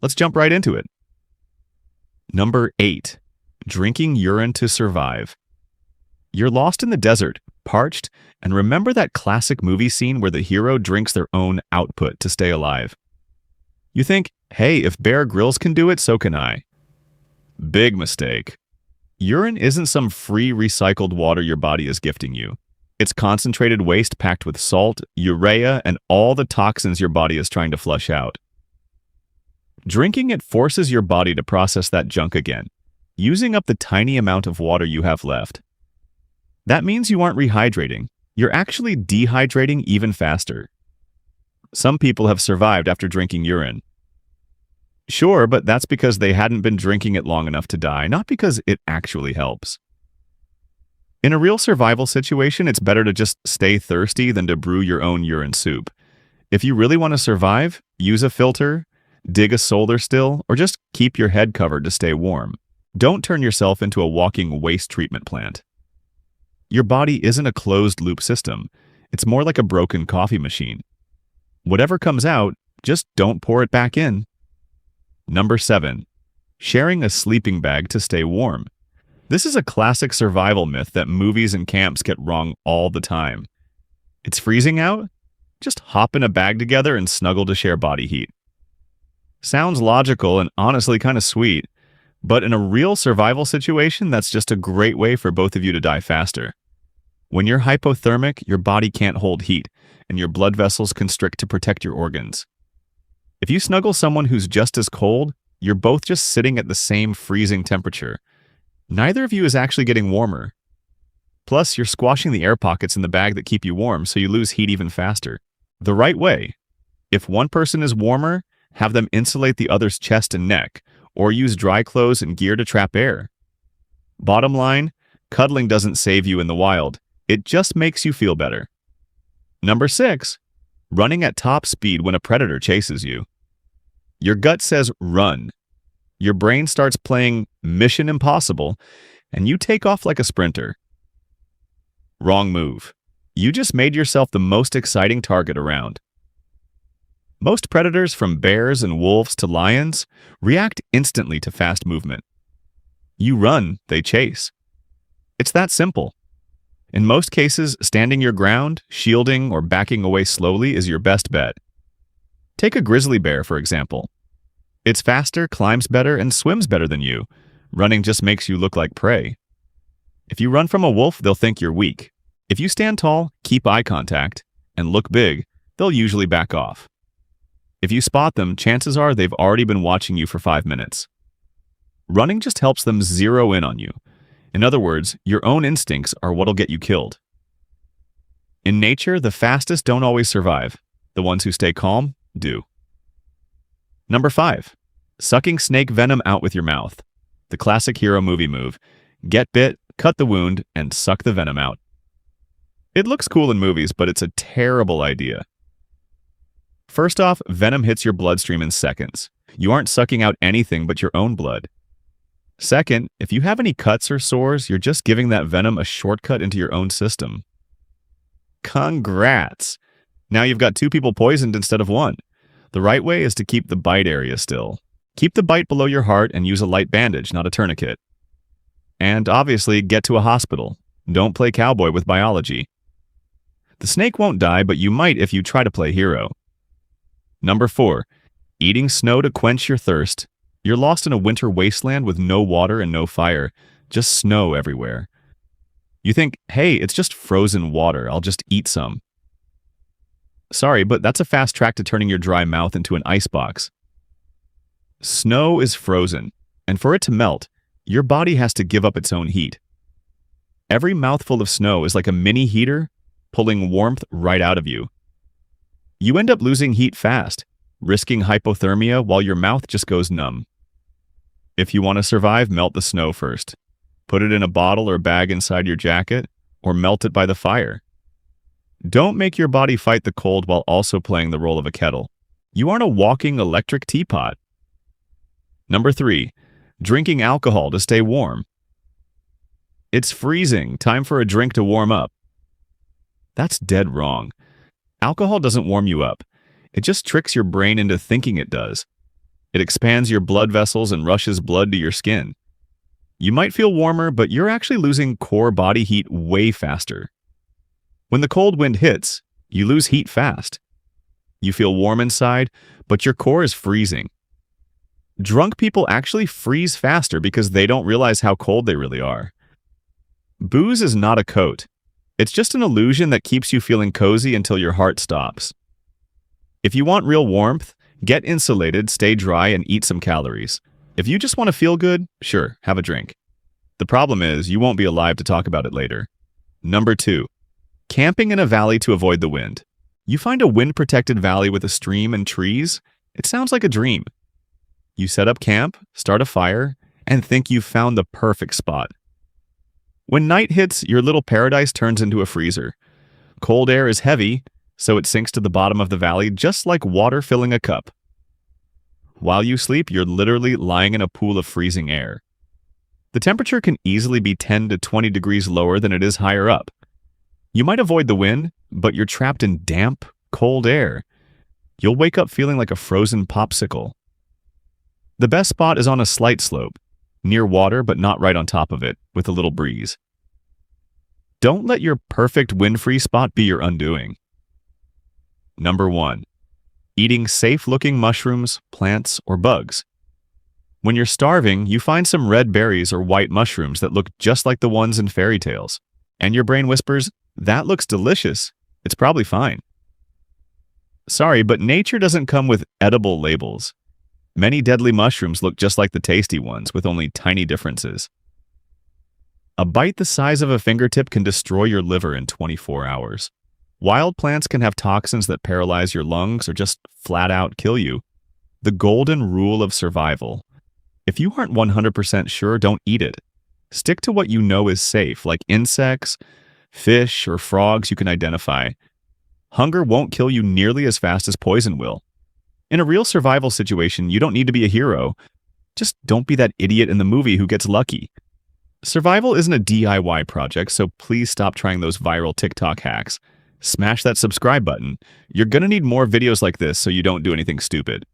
Let's jump right into it. Number 8. Drinking urine to survive. You're lost in the desert, parched, and remember that classic movie scene where the hero drinks their own output to stay alive. You think, hey, if Bear Grylls can do it, so can I. Big mistake. Urine isn't some free recycled water your body is gifting you. It's concentrated waste packed with salt, urea, and all the toxins your body is trying to flush out. Drinking it forces your body to process that junk again, using up the tiny amount of water you have left. That means you aren't rehydrating. You're actually dehydrating even faster. Some people have survived after drinking urine. Sure, but that's because they hadn't been drinking it long enough to die, not because it actually helps. In a real survival situation, it's better to just stay thirsty than to brew your own urine soup. If you really want to survive, use a filter, dig a solar still, or just keep your head covered to stay warm. Don't turn yourself into a walking waste treatment plant. Your body isn't a closed-loop system. It's more like a broken coffee machine. Whatever comes out, just don't pour it back in. Number 7. Sharing a sleeping bag to stay warm. This is a classic survival myth that movies and camps get wrong all the time. It's freezing out? Just hop in a bag together and snuggle to share body heat. Sounds logical and honestly kind of sweet, but in a real survival situation, that's just a great way for both of you to die faster. When you're hypothermic, your body can't hold heat, and your blood vessels constrict to protect your organs. If you snuggle someone who's just as cold, you're both just sitting at the same freezing temperature. Neither of you is actually getting warmer. Plus, you're squashing the air pockets in the bag that keep you warm, so you lose heat even faster. The right way. If one person is warmer, have them insulate the other's chest and neck, or use dry clothes and gear to trap air. Bottom line, cuddling doesn't save you in the wild. It just makes you feel better. Number 6. Running at top speed when a predator chases you. Your gut says run. Your brain starts playing Mission Impossible, and you take off like a sprinter. Wrong move. You just made yourself the most exciting target around. Most predators, from bears and wolves to lions, react instantly to fast movement. You run, they chase. It's that simple. In most cases, standing your ground, shielding, or backing away slowly is your best bet. Take a grizzly bear, for example. It's faster, climbs better, and swims better than you. Running just makes you look like prey. If you run from a wolf, they'll think you're weak. If you stand tall, keep eye contact, and look big, they'll usually back off. If you spot them, chances are they've already been watching you for 5 minutes. Running just helps them zero in on you. In other words, your own instincts are what'll get you killed. In nature, the fastest don't always survive. The ones who stay calm do. Number 5. Sucking snake venom out with your mouth. The classic hero movie move. Get bit, cut the wound, and suck the venom out. It looks cool in movies, but it's a terrible idea. First off, venom hits your bloodstream in seconds. You aren't sucking out anything but your own blood. Second, if you have any cuts or sores, you're just giving that venom a shortcut into your own system. Congrats! Now you've got 2 people poisoned instead of 1. The right way is to keep the bite area still. Keep the bite below your heart and use a light bandage, not a tourniquet. And obviously, get to a hospital. Don't play cowboy with biology. The snake won't die, but you might if you try to play hero. Number 4. Eating snow to quench your thirst. You're lost in a winter wasteland with no water and no fire, just snow everywhere. You think, hey, it's just frozen water, I'll just eat some. Sorry, but that's a fast track to turning your dry mouth into an icebox. Snow is frozen, and for it to melt, your body has to give up its own heat. Every mouthful of snow is like a mini heater, pulling warmth right out of you. You end up losing heat fast, risking hypothermia while your mouth just goes numb. If you want to survive, melt the snow first. Put it in a bottle or bag inside your jacket, or melt it by the fire. Don't make your body fight the cold while also playing the role of a kettle. You aren't a walking electric teapot. Number 3. Drinking alcohol to stay warm. It's freezing. Time for a drink to warm up. That's dead wrong. Alcohol doesn't warm you up. It just tricks your brain into thinking it does. It expands your blood vessels and rushes blood to your skin. You might feel warmer, but you're actually losing core body heat way faster. When the cold wind hits, you lose heat fast. You feel warm inside, but your core is freezing. Drunk people actually freeze faster because they don't realize how cold they really are. Booze is not a coat. It's just an illusion that keeps you feeling cozy until your heart stops. If you want real warmth, get insulated, stay dry, and eat some calories. If you just want to feel good, sure, have a drink. The problem is, you won't be alive to talk about it later. Number 2. Camping in a valley to avoid the wind. You find a wind-protected valley with a stream and trees? It sounds like a dream. You set up camp, start a fire, and think you've found the perfect spot. When night hits, your little paradise turns into a freezer. Cold air is heavy, so it sinks to the bottom of the valley just like water filling a cup. While you sleep, you're literally lying in a pool of freezing air. The temperature can easily be 10 to 20 degrees lower than it is higher up. You might avoid the wind, but you're trapped in damp, cold air. You'll wake up feeling like a frozen popsicle. The best spot is on a slight slope, near water but not right on top of it, with a little breeze. Don't let your perfect wind-free spot be your undoing. Number 1. Eating safe-looking mushrooms, plants, or bugs. When you're starving, you find some red berries or white mushrooms that look just like the ones in fairy tales. And your brain whispers, "That looks delicious. It's probably fine." Sorry, but nature doesn't come with edible labels. Many deadly mushrooms look just like the tasty ones, with only tiny differences. A bite the size of a fingertip can destroy your liver in 24 hours. Wild plants can have toxins that paralyze your lungs or just flat out kill you. The golden rule of survival. If you aren't 100% sure, don't eat it. Stick to what you know is safe, like insects, fish, or frogs you can identify. Hunger won't kill you nearly as fast as poison will. In a real survival situation, you don't need to be a hero. Just don't be that idiot in the movie who gets lucky. Survival isn't a DIY project, so please stop trying those viral TikTok hacks. Smash that subscribe button. You're gonna need more videos like this so you don't do anything stupid.